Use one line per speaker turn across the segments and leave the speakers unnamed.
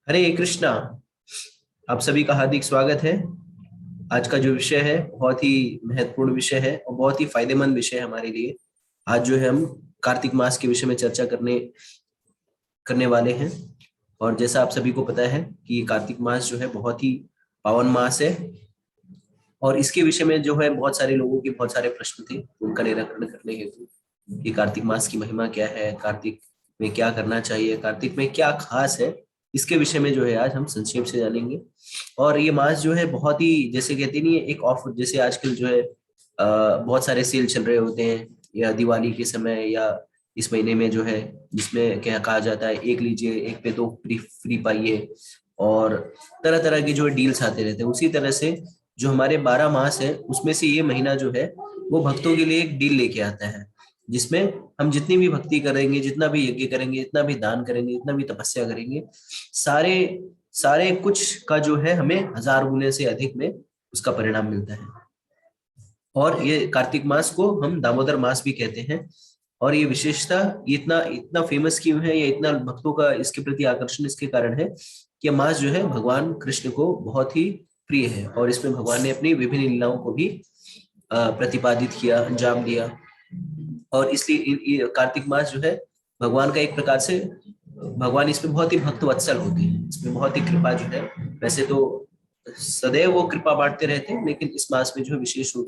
हरे कृष्णा। आप सभी का हार्दिक स्वागत है। आज का जो विषय है बहुत ही महत्वपूर्ण विषय है और बहुत ही फायदेमंद विषय है हमारे लिए। आज जो है हम कार्तिक मास के विषय में चर्चा करने करने वाले हैं। और जैसा आप सभी को पता है कि कार्तिक मास जो है बहुत ही पावन मास है। और इसके विषय में जो है बहुत सारे लोगों के बहुत सारे प्रश्न थे, उनका निराकरण करने हेतु कि कार्तिक मास की महिमा क्या है, कार्तिक में क्या करना चाहिए, कार्तिक में क्या खास है, इसके विषय में जो है आज हम संक्षेप से जानेंगे। और ये मास जो है बहुत ही, जैसे कहते नहीं है, एक ऑफर, जैसे आजकल जो है बहुत सारे सेल चल रहे होते हैं, या दिवाली के समय या इस महीने में जो है, जिसमें क्या कहा जाता है, एक लीजिए एक पे दो फ्री फ्री पाइए। और तरह तरह के जो डील्स आते रहते हैं, उसी तरह से जो हमारे 12 मास है उसमें से ये महीना जो है वो भक्तों के लिए एक डील लेके आता है, जिसमें हम जितनी भी भक्ति करेंगे, जितना भी यज्ञ करेंगे, जितना भी दान करेंगे, जितना भी तपस्या करेंगे, सारे सारे कुछ का जो है हमें 1000 गुने से अधिक में उसका परिणाम मिलता है। और ये कार्तिक मास को हम दामोदर मास भी कहते हैं। और ये विशेषता इतना इतना फेमस क्यों है, या इतना भक्तों का इसके प्रति आकर्षण इसके कारण है कि ये मास जो है भगवान कृष्ण को बहुत ही प्रिय है, और इसमें भगवान ने अपनी विभिन्न लीलाओं को भी प्रतिपादित किया, अंजाम दिया। और इसलिए कार्तिक मास जो है भगवान का एक प्रकार से, भगवान इसमें बहुत ही भक्त वत्सल होते हैं, इसमें बहुत ही कृपा जो है, वैसे तो सदैव वो कृपा बांटते रहते हैं, लेकिन इस मास में जो है विशेष रूप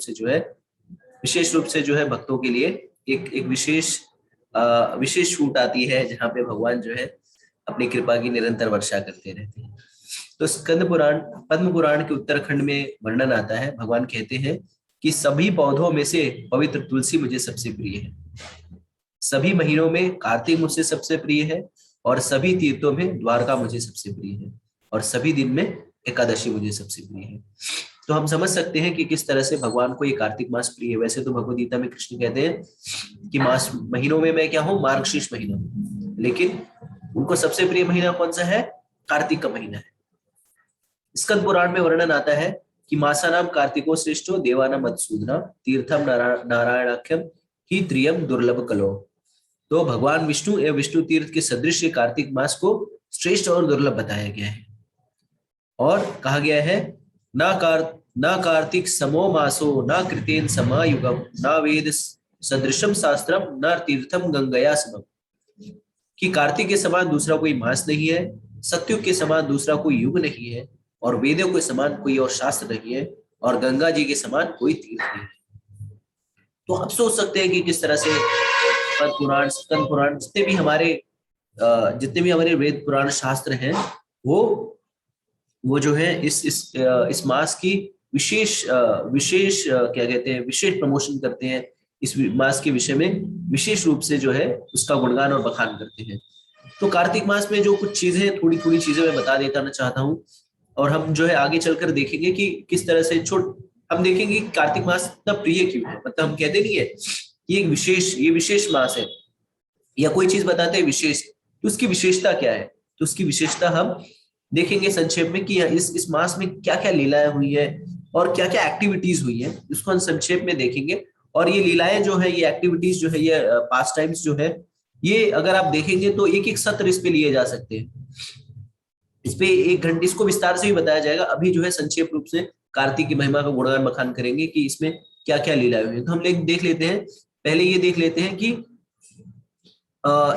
से जो है भक्तों के लिए एक एक विशेष छूट आती है, जहाँ पे भगवान जो है अपनी कृपा की निरंतर वर्षा करते रहते हैं। तो स्कंद पुराण, पद्म पुराण के उत्तरखंड में वर्णन आता है, भगवान कहते हैं कि सभी पौधों में से पवित्र तुलसी मुझे सबसे प्रिय है, सभी महीनों में कार्तिक मुझसे सबसे प्रिय है, और सभी तीर्थों में द्वारका मुझे सबसे प्रिय है, और सभी दिन में एकादशी मुझे सबसे प्रिय है। तो हम समझ सकते हैं कि किस तरह से भगवान को ये कार्तिक मास प्रिय है। वैसे तो भगवद गीता में कृष्ण कहते हैं कि मास महीनों में मैं क्या हूँ, मार्गशीर्ष महीना हूँ, लेकिन उनको सबसे प्रिय महीना कौन सा है, कार्तिक का महीना है। स्कंद पुराण में वर्णन आता है कि मासा नाम कार्तिको श्रेष्ठो देवानाम मधुसूदना तीर्थम नारायणाख्यम ही त्रियम दुर्लभ कलो। तो भगवान विष्णु एवं विष्णु तीर्थ के सदृश कार्तिक मास को श्रेष्ठ और दुर्लभ बताया गया है। और कहा गया है, ना कार्तिक समो मासो ना कृतेन समायुगम ना वेद सदृशम शास्त्रम न तीर्थम गंगया समम। कि कार्तिक के समान दूसरा कोई मास नहीं है, सत्युग के समान दूसरा कोई युग नहीं है, और वेदों के समान कोई और शास्त्र नहीं है, और गंगा जी के समान कोई तीर्थ नहीं है। तो आप सोच सकते हैं कि किस तरह से पद्म पुराण, स्कंद पुराण, जितने भी हमारे वेद पुराण शास्त्र हैं, वो वो जो है इस मास की क्या कहते हैं, विशेष प्रमोशन करते हैं। इस मास के विषय में विशेष रूप से जो है उसका गुणगान और बखान करते हैं। तो कार्तिक मास में जो कुछ चीजें, थोड़ी थोड़ी चीजें मैं बता देता चाहता हूँ, और हम जो है आगे चलकर देखेंगे कि किस तरह से हम देखेंगे कि कार्तिक मास इतना प्रिय क्यों है। मतलब हम कहते नहीं है कि ये विशेष मास है, या कोई चीज बताते हैं विशेष, तो उसकी विशेषता क्या है। तो उसकी विशेषता हम देखेंगे संक्षेप में कि इस मास में क्या क्या लीलाएं हुई है और क्या क्या एक्टिविटीज हुई है, इसको हम संक्षेप में देखेंगे। और ये लीलाएं जो है, ये एक्टिविटीज जो है, ये पास टाइम्स जो है, ये अगर आप देखेंगे तो एक एक सत्र इस पे लिए जा सकते हैं। इस पे 1 घंटे इसको विस्तार से भी बताया जाएगा। अभी जो है संक्षेप रूप से कार्तिक की महिमा का गुणगान बखान करेंगे कि इसमें क्या क्या लीलाएं हुई है। तो हम देख लेते हैं, पहले ये देख लेते हैं कि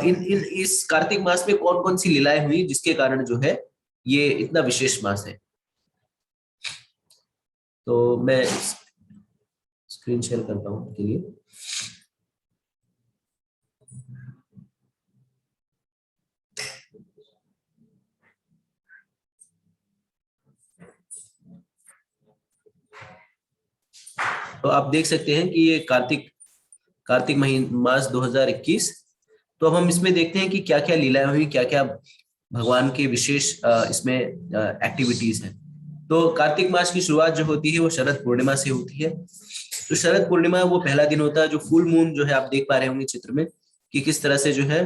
इन इन इस कार्तिक मास में कौन कौन सी लीलाएं हुई जिसके कारण जो है ये इतना विशेष मास है। तो मैं स्क्रीन शेयर करता हूं आपके लिए। तो आप देख सकते हैं कि ये कार्तिक मास 2021। तो अब हम इसमें देखते हैं कि क्या क्या लीलाएं हुई, क्या क्या भगवान के विशेष इसमें एक्टिविटीज हैं। तो कार्तिक मास की शुरुआत जो होती है वो शरद पूर्णिमा से होती है। तो शरद पूर्णिमा वो पहला दिन होता है, जो फुल मून जो है, आप देख पा रहे होंगे चित्र में कि किस तरह से जो है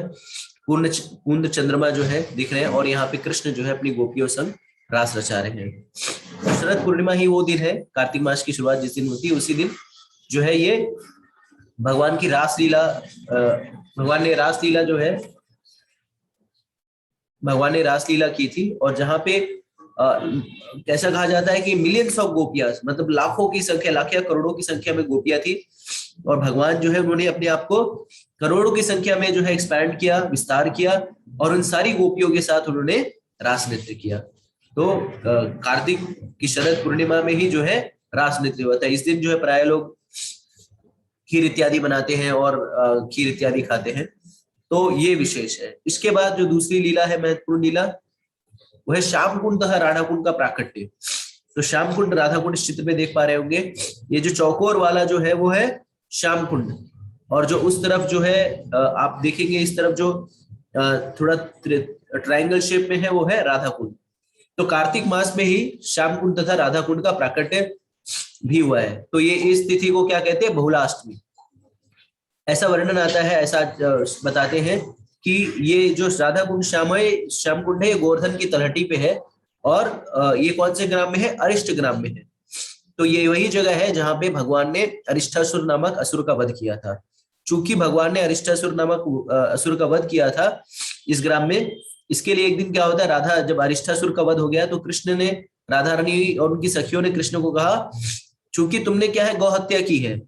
पूर्ण चंद्रमा जो है दिख रहे हैं, और यहाँ पे कृष्ण जो है अपनी गोपियों संग रास रचा रहे हैं। तो शरद पूर्णिमा ही वो दिन है, कार्तिक मास की शुरुआत जिस दिन होती है उसी दिन जो है ये भगवान की रासलीला, भगवान ने रासलीला जो है भगवान ने रासलीला की थी, और जहाँ पे कैसा कहा जाता है कि मिलियंस ऑफ गोपियां, मतलब लाखों की संख्या, लाख या करोड़ों की संख्या में गोपियां थी, और भगवान जो है उन्होंने अपने आप को करोड़ों की संख्या में जो है एक्सपैंड किया, विस्तार किया, और उन सारी गोपियों के साथ उन्होंने रास नृत्य किया। तो कार्तिक की शरद पूर्णिमा में ही जो है रास नृत्य होता है। इस दिन जो है प्राय लोग खीर इत्यादि बनाते हैं और खीर इत्यादि खाते हैं। तो ये विशेष है। इसके बाद जो दूसरी लीला है, महत्वपूर्ण लीला, वो है श्याम कुंड तथा राधा कुंड का प्राकट्य। तो श्याम कुंड, राधा कुंड इस चित्र में देख पा रहे होंगे। ये जो चौकोर वाला जो है वो है श्याम कुंड, और जो उस तरफ जो है आप देखेंगे इस तरफ जो थोड़ा ट्रायंगल शेप में है वो है राधा कुंड। तो कार्तिक मास में ही श्याम कुंड तथा राधा कुंड का प्राकट्य भी हुआ है। तो ये इस तिथि को क्या कहते हैं, बहुलाष्टमी। ऐसा वर्णन आता है, ऐसा बताते हैं कि ये जो राधा कुंड श्याम कुंड है, ये गोवर्धन की तलहटी पे है, और ये कौन से ग्राम में है, अरिष्ट ग्राम में है। तो ये वही जगह है जहां पे भगवान ने अरिष्टासुर नामक असुर का वध किया था। चूंकि भगवान ने अरिष्टासुर नामक असुर का वध किया था इस ग्राम में, इसके लिए एक दिन क्या होता है, राधा, जब अरिष्टासुर का वध हो गया तो कृष्ण ने, राधा रानी और उनकी सखियों ने कृष्ण को कहा, चूंकि तुमने क्या है, गौ हत्या की है।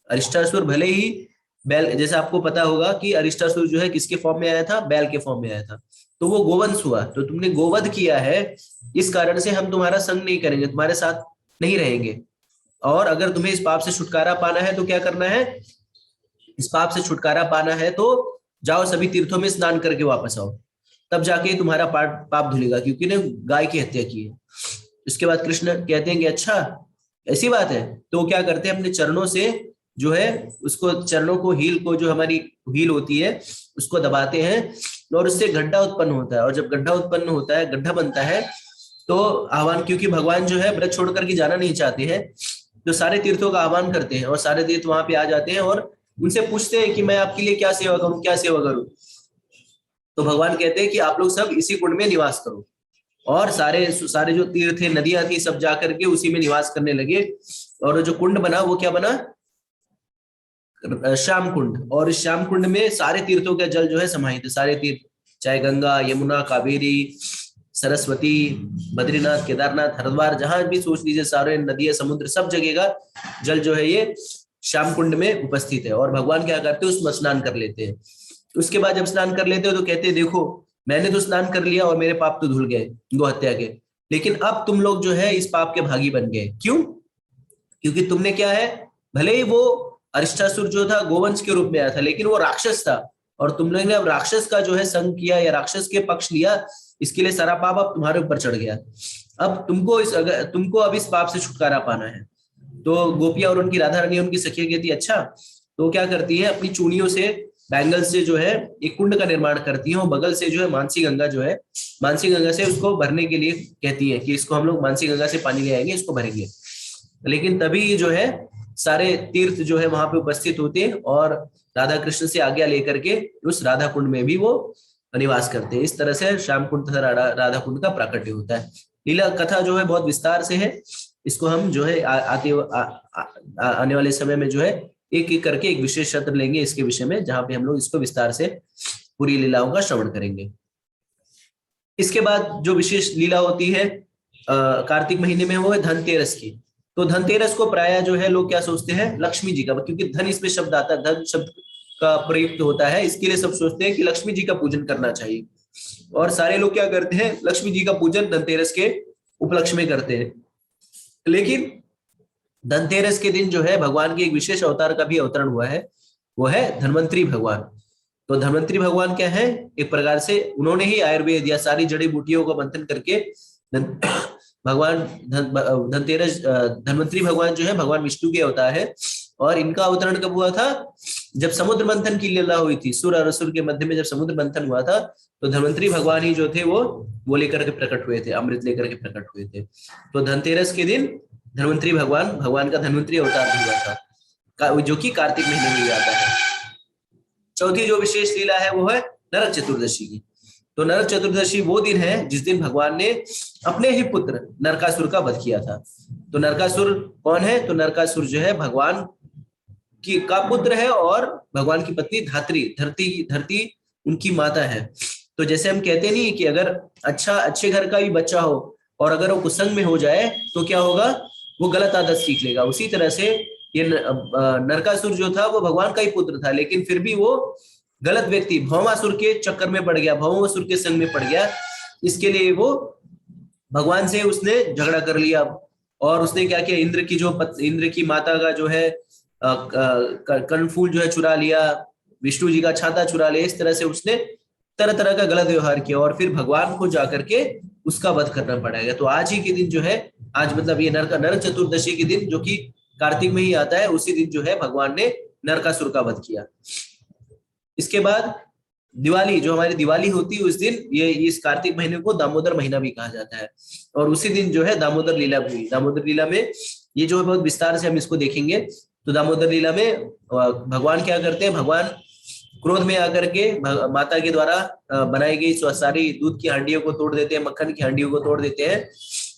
अरिष्टासुर भले ही बैल, जैसे आपको पता होगा कि अरिष्टासुर जो है किसके फॉर्म में आया था, बैल के फॉर्म में आया था, तो वो गोवंश हुआ। तो तुमने गोवध किया है, इस कारण से हम तुम्हारा संग नहीं करेंगे, तुम्हारे साथ नहीं रहेंगे। और अगर तुम्हें इस पाप से छुटकारा पाना है तो क्या करना है, इस पाप से छुटकारा पाना है तो जाओ सभी तीर्थों में स्नान करके वापस आओ, तब जाके तुम्हारा पाप धुलेगा, क्योंकि ने गाय की हत्या की है। इसके बाद कृष्ण कहते हैं कि अच्छा ऐसी बात है, तो क्या करते हैं, अपने चरणों से जो है उसको, चरणों को, हील को, जो हमारी हील होती है उसको दबाते हैं, और उससे गड्ढा उत्पन्न होता है। और जब गड्ढा उत्पन्न होता है, गड्ढा बनता है, तो आह्वान, क्योंकि भगवान जो है व्रत छोड़ करके जाना नहीं चाहते हैं, तो सारे तीर्थों का आह्वान करते हैं, और सारे तीर्थ वहां पे आ जाते हैं और उनसे पूछते हैं कि मैं आपके लिए क्या सेवा करूं, क्या सेवा करूं। तो भगवान कहते हैं कि आप लोग सब इसी कुंड में निवास करो, और सारे सारे जो तीर्थ थे, नदियां थी, सब जाकर के उसी में निवास करने लगे। और जो कुंड बना वो क्या बना, श्याम कुंड। और इस श्याम कुंड में सारे तीर्थों का जल जो है समाहित है, सारे तीर्थ, चाहे गंगा, यमुना, कावेरी, सरस्वती, बद्रीनाथ, केदारनाथ, हरिद्वार, जहां भी सोच लीजिए, सारे नदियां, समुद्र, सब जगह का जल जो है ये श्याम कुंड में उपस्थित है। और भगवान क्या करते हैं, उसमें स्नान कर लेते हैं। उसके बाद जब स्नान कर लेते हो तो कहते हैं, देखो मैंने तो स्नान कर लिया और मेरे पाप तो धुल गए गौ हत्या के, लेकिन अब तुम लोग जो है इस पाप के भागी बन गए। क्यों? क्योंकि तुमने क्या है, भले ही वो अरिष्टासुर जो था गोवंश के रूप में आया था, लेकिन वो राक्षस था, और तुमने अब राक्षस का जो है संग किया, या राक्षस के पक्ष लिया, इसके लिए सारा पाप अब तुम्हारे ऊपर चढ़ गया। अब तुमको अब इस पाप से छुटकारा पाना है। तो गोपियां और उनकी राधा रानी, उनकी सखियां कहती अच्छा, तो क्या करती है, अपनी चूड़ियों से, बैंगल से जो है एक कुंड का निर्माण करती है, और बगल से जो है मानसी गंगा जो है, मानसी गंगा से उसको भरने के लिए कहती है कि इसको हम लोग मानसी गंगा से पानी ले आएंगे, इसको भरेंगे। लेकिन तभी जो है सारे तीर्थ जो है वहां पे उपस्थित होते हैं, और राधा कृष्ण से आज्ञा लेकर के उस राधा कुंड में भी वो निवास करते हैं। इस तरह से श्याम कुंड तथा राधा कुंड का प्राकट्य होता है। लीला कथा जो है बहुत विस्तार से है, इसको हम जो है आने वाले समय में जो है एक एक करके एक विशेष सत्र लेंगे इसके विषय में, जहां पे हम लोग इसको विस्तार से पूरी लीलाओं का श्रवण करेंगे। इसके बाद जो विशेष लीला होती है कार्तिक महीने में, वो है धनतेरस की। तो धनतेरस को प्राय जो है लोग क्या सोचते हैं, लक्ष्मी जी का, क्योंकि धन इसमें शब्द आता है, धन शब्द का प्रयुक्त होता है, इसके लिए सब सोचते हैं कि लक्ष्मी जी का पूजन करना चाहिए। और सारे लोग क्या करते हैं, लक्ष्मी जी का पूजन धनतेरस के उपलक्ष्य में करते हैं। लेकिन धनतेरस के दिन जो है भगवान के एक विशेष अवतार का भी अवतरण हुआ है, वो है धन्वंतरी भगवान। तो धन्वंतरी भगवान क्या है, एक प्रकार से उन्होंने ही आयुर्वेद या सारी जड़ी बूटियों को मंथन करके भगवान धनतेरस, धन्वंतरी भगवान जो है भगवान विष्णु के अवतार है। और इनका अवतरण कब हुआ था, जब समुद्र मंथन की लीला हुई थी, सुर और असुर के मध्य में जब समुद्र मंथन हुआ था, तो धन्वंतरी भगवान ही जो थे वो लेकर के प्रकट हुए थे, अमृत लेकर के प्रकट हुए थे। तो धनतेरस के दिन धन्वंतरी भगवान का धन्वंतरी अवतार भी हुआ था, जो कि कार्तिक महीने में आता है। चौथी जो विशेष लीला है वो है नरक चतुर्दशी की। तो नरक चतुर्दशी वो दिन है जिस दिन भगवान ने अपने ही पुत्र नरकासुर का वध किया था। तो नरकासुर कौन है, तो नरकासुर जो है भगवान का पुत्र है, और भगवान की पत्नी धरती उनकी माता है। तो जैसे हम कहते नहीं कि अगर अच्छे घर का भी बच्चा हो और अगर वो कुसंग में हो जाए तो क्या होगा, वो गलत आदत सीख लेगा। उसी तरह से ये नरकासुर जो था वो भगवान का ही पुत्र था, लेकिन फिर भी वो गलत व्यक्ति भौमासुर के चक्कर में पड़ गया, भौमासुर के संग में पड़ गया। इसके लिए वो भगवान से उसने झगड़ा कर लिया और उसने क्या किया, इंद्र की माता का जो है कर्णफूल जो है चुरा लिया, विष्णु जी का छाता चुरा लिया। इस तरह से उसने तरह तरह का गलत व्यवहार किया और फिर भगवान को जाकर के उसका वध करना पड़ेगा। तो आज ही के दिन जो है, आज मतलब ये नरक चतुर्दशी के दिन जो कि कार्तिक में ही आता है, उसी दिन जो है भगवान ने नरकासुर का वध किया। इसके बाद दिवाली, जो हमारी दिवाली होती है उस दिन, ये इस कार्तिक महीने को दामोदर महीना भी कहा जाता है और उसी दिन जो है दामोदर लीला भी हुई। दामोदर लीला में ये जो है बहुत विस्तार से हम इसको देखेंगे। तो दामोदर लीला में भगवान क्या करते हैं, भगवान क्रोध में आकर के माता के द्वारा बनाई गई सारी दूध की हांडियों को तोड़ देते हैं, मक्खन की हांडियों को तोड़ देते हैं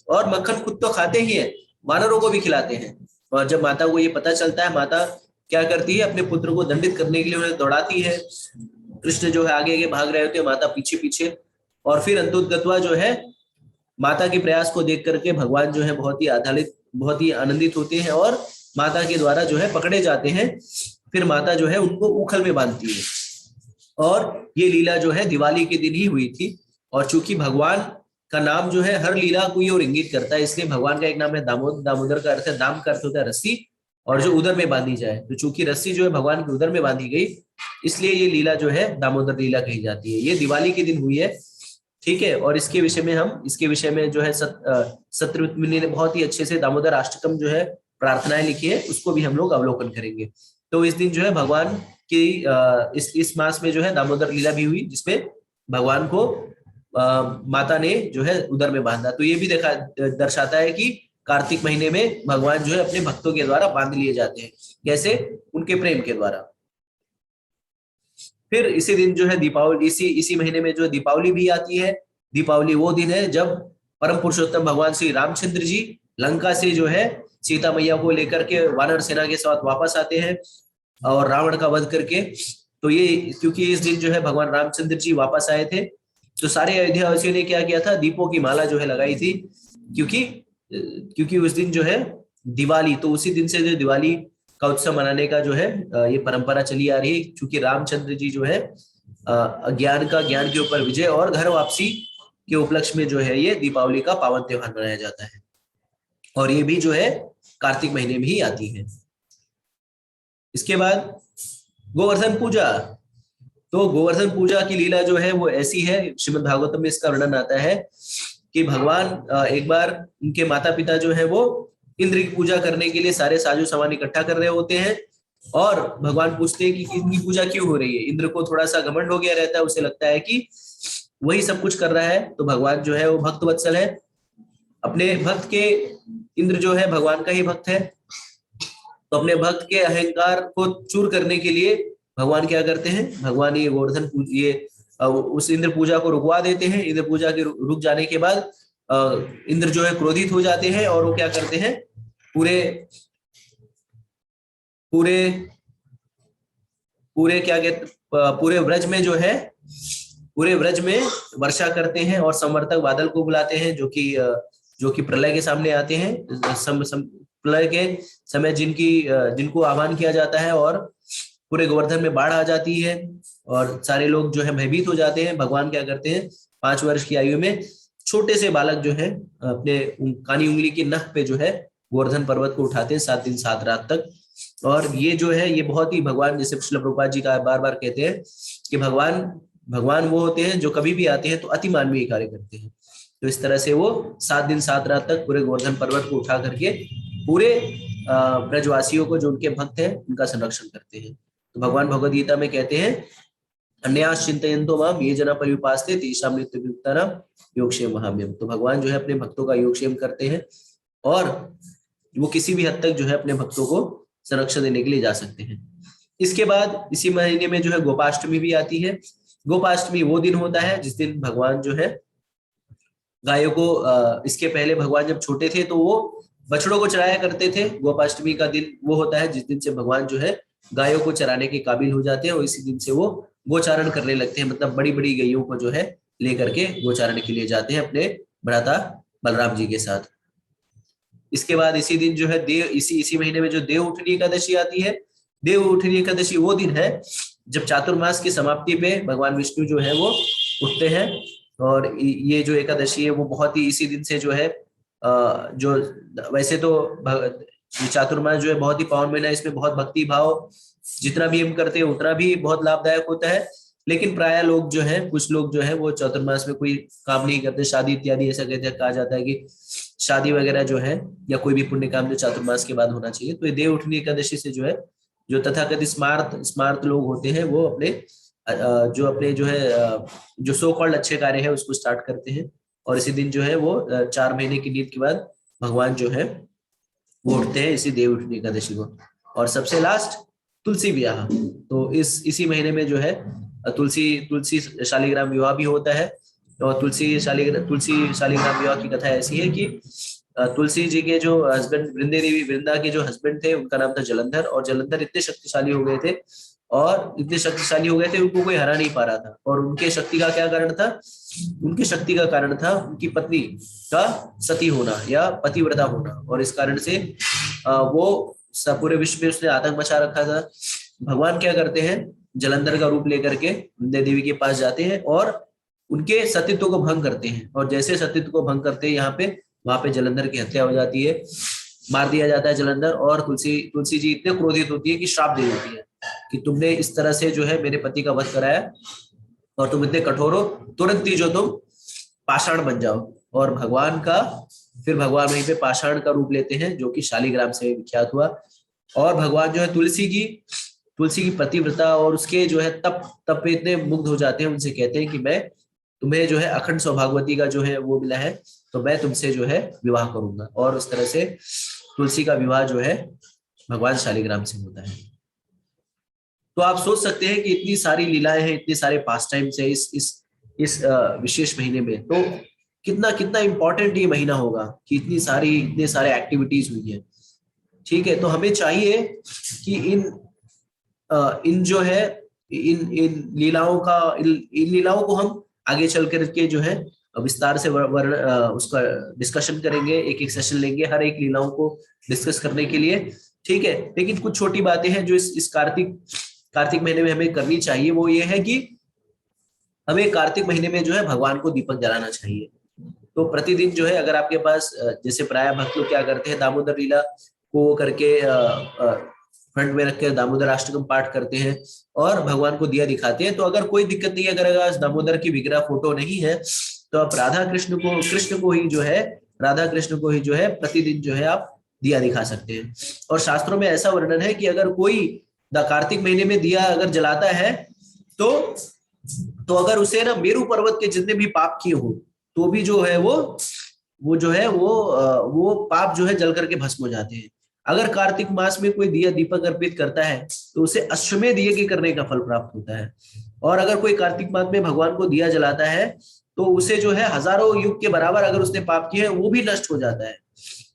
और मक्खन खुद तो खाते ही है, वानरों को भी खिलाते हैं। और जब माता को ये पता चलता है, माता क्या करती है, अपने पुत्र को दंडित करने के लिए उन्हें दौड़ाती है। कृष्ण जो है आगे आगे भाग रहे होते हैं, माता पीछे पीछे, और फिर अंतुतगत्वा जो है माता के प्रयास को देख करके भगवान जो है बहुत ही आनंदित होते हैं और माता के द्वारा जो है पकड़े जाते हैं। फिर माता जो है उनको उखल में बांधती है और ये लीला जो है दिवाली के दिन ही हुई थी। और चूंकि भगवान का नाम जो है हर लीला को ही और इंगित करता है, इसलिए भगवान का एक नाम है दामोदर। दामोदर का अर्थ है, दाम का अर्थ होता है रस्सी, और जो उदर में बांधी जाए, तो चूंकि रस्सी जो है भगवान के उदर में बांधी गई, इसलिए ये लीला जो है दामोदर लीला कही जाती है। ये दिवाली के दिन हुई है, ठीक है। और इसके विषय में जो है सत्यव्रत मुनि ने बहुत ही अच्छे से दामोदर अष्टकम जो है प्रार्थनाएं लिखी है, उसको भी हम लोग अवलोकन करेंगे। तो इस दिन जो है भगवान की इस मास में जो है दामोदर लीला भी हुई, जिसमें भगवान को माता ने जो है उदर में बांधा। तो ये भी दर्शाता है कि कार्तिक महीने में भगवान जो है अपने भक्तों के द्वारा बांध लिए जाते हैं, कैसे, उनके प्रेम के द्वारा। फिर इसी दिन जो है दीपावली, इसी महीने में जो दीपावली भी आती है। दीपावली वो दिन है जब परम पुरुषोत्तम भगवान श्री रामचंद्र जी लंका से जो है सीता मैया को लेकर के वानर सेना के साथ वापस आते हैं और रावण का वध करके। तो ये क्योंकि इस दिन जो है भगवान रामचंद्र जी वापस आए थे, तो सारे अयोध्या वासियों ने क्या किया था, दीपों की माला जो है लगाई थी, क्योंकि उस दिन जो है दिवाली, तो उसी दिन से जो दिवाली का उत्सव मनाने का जो है ये परंपरा चली आ रही है। क्योंकि रामचंद्र जी जो है ज्ञान के ऊपर विजय और घर वापसी के उपलक्ष्य में जो है ये दीपावली का पावन त्योहार मनाया जाता है, और ये भी जो है कार्तिक महीने में ही आती है। इसके बाद गोवर्धन पूजा। तो गोवर्धन पूजा की लीला जो है वो ऐसी है, श्रीमद् भागवतम में इसका वर्णन आता है कि भगवान एक बार उनके माता पिता जो है वो इंद्र की पूजा करने के लिए सारे साजो सामान इकट्ठा कर रहे होते हैं, और भगवान पूछते हैं कि इनकी पूजा क्यों हो रही है। इंद्र को थोड़ा सा घमंड हो गया रहता है, उसे लगता है कि वही सब कुछ कर रहा है। तो भगवान जो है वो भक्त वत्सल है, अपने भक्त के, इंद्र जो है भगवान का ही भक्त है, तो अपने भक्त के अहंकार को चूर करने के लिए भगवान क्या करते हैं, भगवान ये गोवर्धन उस इंद्र पूजा को रुकवा देते हैं। इंद्र पूजा के रुक जाने के बाद इंद्र जो है क्रोधित हो जाते हैं और वो क्या करते हैं, पूरे पूरे पूरे क्या कहते, पूरे व्रज में जो है, पूरे व्रज में वर्षा करते हैं और संवर्तक बादल को बुलाते हैं, जो कि प्रलय के सामने आते हैं। प्रलय के समय जिनको आह्वान किया जाता है, और पूरे गोवर्धन में बाढ़ आ जाती है और सारे लोग जो है भयभीत हो जाते हैं। भगवान क्या करते हैं, 5 वर्ष की आयु में छोटे से बालक जो है अपने कानी उंगली की नख पे जो है गोवर्धन पर्वत को उठाते हैं 7 दिन 7 रात तक। और ये जो है ये बहुत ही भगवान, जैसे श्रील प्रभुपाद जी का बार बार कहते हैं कि भगवान वो होते हैं जो कभी भी आते हैं तो अति मानवीय कार्य करते हैं। तो इस तरह से वो 7 दिन 7 रात तक पूरे गोवर्धन पर्वत को उठा करके पूरे ब्रजवासियों को, जो उनके भक्त हैं, उनका संरक्षण करते हैं। तो भगवान भगवद गीता में कहते हैं, अन्यास चिंतयन्तो माम ये जना पर्युपास्ते तेषां नित्ययुक्तानां योगक्षेम महाम्यम। तो भगवान जो है अपने भक्तों का योगक्षेम करते हैं और वो किसी भी हद तक जो है अपने भक्तों को संरक्षण देने के लिए जा सकते हैं। इसके बाद इसी महीने में जो है गोपाष्टमी भी आती है। गोपाष्टमी वो दिन होता है जिस दिन भगवान जो है गायों को, इसके पहले भगवान जब छोटे थे तो वो बछड़ों को चराया करते थे। गोपाष्टमी का दिन वो होता है जिस दिन से भगवान जो है गायों को चराने के काबिल हो जाते हैं, और इसी दिन से वो गोचारण करने लगते हैं, मतलब बड़ी बड़ी गैयों को जो है लेकर के गोचारण के लिए जाते हैं अपने भ्राता बलराम जी के साथ। इसके बाद इसी दिन जो है देव इसी इसी महीने में जो देव उठनी एकादशी आती है। देव उठनी एकादशी वो दिन है जब चातुर्मास की समाप्ति पे भगवान विष्णु जो है वो उठते हैं। और ये जो एकादशी है वो बहुत ही इसी दिन से जो है जो वैसे तो ये चातुर्मास जो है बहुत ही पावन महीना है, इसमें बहुत भक्ति भाव जितना भी हम करते हैं उतना भी बहुत लाभदायक होता है। लेकिन प्राय लोग जो है कुछ लोग जो है वो चातुर्मास में कोई काम नहीं करते, शादी इत्यादि ऐसा कहते हैं, कहा जाता है कि शादी वगैरह जो है या कोई भी पुण्य काम जो चातुर्मास के बाद होना चाहिए। तो ये देव उठनी एकादशी से जो है जो तथाकथित स्मार्त स्मार्त लोग होते हैं वो अपने जो अपने जो है जो सो कॉल्ड अच्छे कार्य है उसको स्टार्ट करते हैं। और इसी दिन जो है वो 4 महीने की नींद के बाद भगवान जो है वो उठते हैं इसी देव उठनी एकादशी को। और सबसे लास्ट तुलसी विवाह, तो इसी महीने में जो है तुलसी तुलसी शालिग्राम विवाह भी होता है। और तुलसी शालिग्राम विवाह की कथा ऐसी है कि तुलसी जी के जो हस्बैंड वृंदा के जो हस्बैंड थे उनका नाम था जलंधर, और जलंधर इतने शक्तिशाली हो गए थे और इतने शक्तिशाली हो गए थे उनको कोई हरा नहीं पा रहा था। और उनके शक्ति का क्या कारण था? उनकी शक्ति का कारण था उनकी पत्नी का सती होना या पतिव्रता होना। और इस कारण से वो पूरे विश्व में उसने आतंक मचा रखा था। भगवान क्या करते हैं, जलंधर का रूप लेकर के वृंदा देवी के पास जाते हैं और उनके सतीत्व को भंग करते हैं। और जैसे सतीत्व को भंग करते हैं यहाँ पे वहां पे जलंधर की हत्या हो जाती है, मार दिया जाता है जलंधर। और तुलसी जी इतने क्रोधित होती है कि श्राप दे देती है कि तुमने इस तरह से जो है मेरे पति का वध कराया और तुम इतने कठोर हो, तुरंत ही जो तुम पाषाण बन जाओ। और फिर भगवान वहीं पे पाषाण का रूप लेते हैं जो कि शालिग्राम से विख्यात हुआ। और भगवान जो है तुलसी की पतिव्रता और उसके जो है तप पे इतने मुग्ध हो जाते हैं, उनसे कहते हैं कि मैं तुम्हें जो है अखंड सौभाग्यवती का जो है वो मिला है तो मैं तुमसे जो है विवाह करूंगा। और उस तरह से तुलसी का विवाह जो है भगवान शालिग्राम से होता है। तो आप सोच सकते हैं कि इतनी सारी लीलाएं हैं, इतने सारे पास टाइम्स है इस विशेष महीने में। तो कितना कितना इंपॉर्टेंट ये महीना होगा कि इतने सारे एक्टिविटीज हुई है। ठीक है, तो हमें चाहिए कि इन जो है इन लीलाओं को हम आगे चल करके जो है विस्तार से उसका डिस्कशन करेंगे, एक एक सेशन लेंगे हर एक लीलाओं को डिस्कस करने के लिए। ठीक है, लेकिन कुछ छोटी बातें हैं जो इस कार्तिक महीने में हमें करनी चाहिए। वो ये है कि हमें कार्तिक महीने में जो है भगवान को दीपक जलाना चाहिए। तो प्रतिदिन जो है अगर आपके पास जैसे प्राय भक्त लोग क्या करते हैं, दामोदर लीला को करके फ्रंट में रख के दामोदर अष्टकम पाठ करते हैं और भगवान को दिया दिखाते हैं। तो अगर कोई दिक्कत नहीं है, अगर दामोदर की विग्रह फोटो नहीं है तो आप राधा कृष्ण को ही जो है प्रतिदिन जो है आप दिया दिखा सकते हैं। और शास्त्रों में ऐसा वर्णन है कि अगर कोई कार्तिक महीने में दिया अगर जलाता है तो अगर उसे ना मेरू पर्वत के जितने भी पाप किए हो तो भी जो है वो पाप जो है जल करके भस्म हो जाते हैं। अगर कार्तिक मास में कोई दिया दीपक अर्पित करता है तो उसे अश्वमेध यज्ञ करने का फल प्राप्त होता है। और अगर कोई कार्तिक मास में भगवान को दिया जलाता है तो उसे जो है हजारों युग के बराबर अगर उसने पाप किए हैं वो भी नष्ट हो जाता है।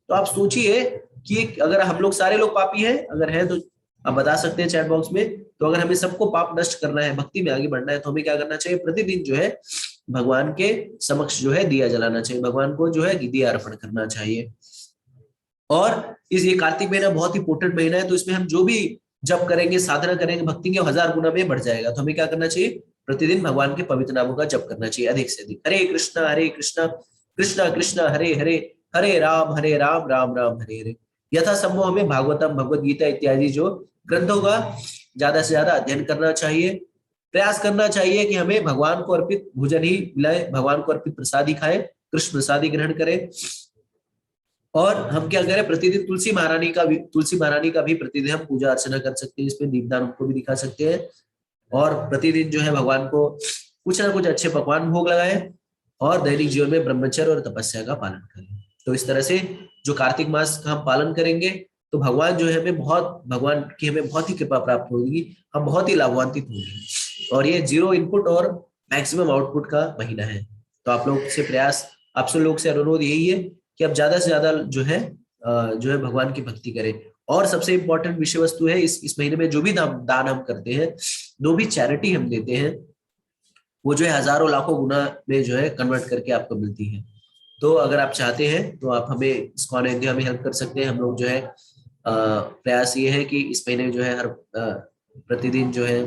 तो आप सोचिए कि अगर हम लोग सारे लोग पापी हैं, अगर है तो आप बता सकते हैं चैट बॉक्स में। तो अगर हमें सबको पाप नष्ट करना है, भक्ति में आगे बढ़ना है, तो हमें क्या करना चाहिए? प्रतिदिन जो है भगवान के समक्ष जो है दिया जलाना चाहिए, भगवान को जो है दिया अर्पण करना चाहिए। और ये कार्तिक महीना बहुत ही इंपोर्टेंट महीना है, तो इसमें हम जो भी जप करेंगे, साधना करेंगे, भक्ति के 1000 गुना में बढ़ जाएगा। तो हमें क्या करना चाहिए? प्रतिदिन भगवान के पवित्र नामों का जप करना चाहिए अधिक से अधिक। हरे कृष्णा कृष्णा कृष्णा हरे हरे, हरे राम राम राम हरे हरे। यथा संभव हमें भागवतम, भगवत गीता इत्यादि जो ग्रंथों का ज्यादा से ज्यादा अध्ययन करना चाहिए। प्रयास करना चाहिए कि हमें भगवान को अर्पित भोजन ही मिलाए, भगवान को अर्पित प्रसाद ही खाए, कृष्ण प्रसाद ही ग्रहण करें। और हम क्या करें? प्रतिदिन तुलसी महारानी का भी प्रतिदिन हम पूजा अर्चना कर सकते हैं, इसमें दीपदान उनको भी दिखा सकते हैं। और प्रतिदिन जो है भगवान को कुछ ना कुछ अच्छे पकवान भोग लगाए और दैनिक जीवन में ब्रह्मचर्य और तपस्या का पालन करें। तो इस तरह से जो कार्तिक मास का हम पालन करेंगे तो भगवान जो है भगवान की हमें बहुत ही कृपा प्राप्त होगी, हम बहुत ही लाभान्वित होंगे। और ये 0 इनपुट और मैक्सिमम आउटपुट का महीना है। तो आप लोग से अनुरोध यही है कि आप ज्यादा से ज्यादा जो है भगवान की भक्ति करें। और सबसे इंपॉर्टेंट विषय वस्तु है इस महीने में जो भी दान हम करते हैं जो भी चैरिटी हम देते हैं वो जो है हजारों लाखों गुना में जो है कन्वर्ट करके आपको मिलती है। तो अगर आप चाहते हैं तो आप हमें इस्कॉन इंडिया में हेल्प कर सकते हैं। हम लोग जो है प्रयास ये है कि इस महीने जो है हर प्रतिदिन जो है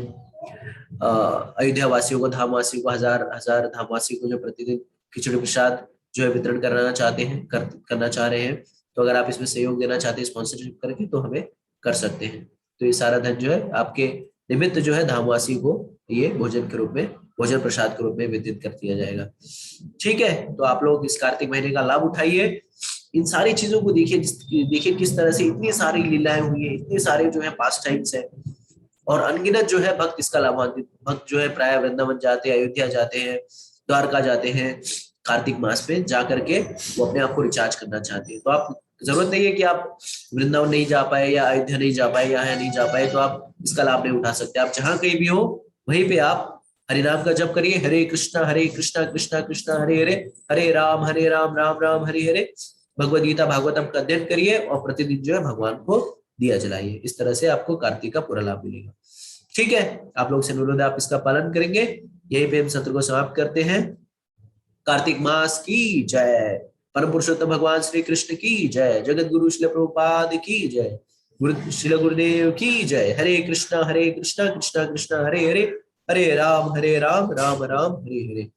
अयोध्या वासियों को, धाम वासियों को, हजार हजार धामवासियों को जो प्रतिदिन खिचड़ी प्रसाद जो है वितरण करना चाहते हैं, करना चाह रहे हैं। तो अगर आप इसमें सहयोग देना चाहते हैं स्पॉन्सरशिप करके, तो हमें कर सकते हैं। तो ये सारा धन जो है आपके निमित्त जो है धामवासी को ये भोजन के रूप में, भोजन प्रसाद के रूप में वितरित कर दिया जाएगा। ठीक है, तो आप लोग इस कार्तिक महीने का लाभ उठाइए। इन सारी चीजों को देखिए, देखिए किस तरह से इतनी सारी लीलाएं हुई है, इतने सारे जो है पास टाइम्स है, और अनगिनत जो है भक्त इसका लाभान्वित। भक्त जो है प्राय वृंदावन जाते हैं, अयोध्या जाते हैं, द्वारका जाते हैं, कार्तिक मास पे जा करके वो अपने आप को रिचार्ज करना चाहते हैं। तो आप, जरूरत नहीं है कि आप वृंदावन नहीं जा पाए या अयोध्या नहीं जा पाए या नहीं जा पाए तो आप इसका लाभ नहीं उठा सकते। आप जहां कहीं भी हो वहीं पे आप हरिनाम का जप करिए। हरे कृष्णा कृष्णा कृष्णा हरे हरे, हरे राम राम राम हरे हरे। भगवद गीता भागवतम का अध्ययन करिए और प्रतिदिन जो है भगवान को दिया जलाइए। इस तरह से आपको कार्तिक का पूरा लाभ मिलेगा। ठीक है, आप लोग से अनुरोध है आप इसका पालन करेंगे। यहीं पे हम सत्र को समाप्त करते हैं। कार्तिक मास की जय। परम पुरुषोत्तम भगवान श्री कृष्ण की जय। जगत गुरु श्री प्रभुपाद की जय। गुरु श्री गुरुदेव की जय। हरे कृष्णा कृष्णा कृष्णा हरे हरे, हरे राम राम राम हरे हरे।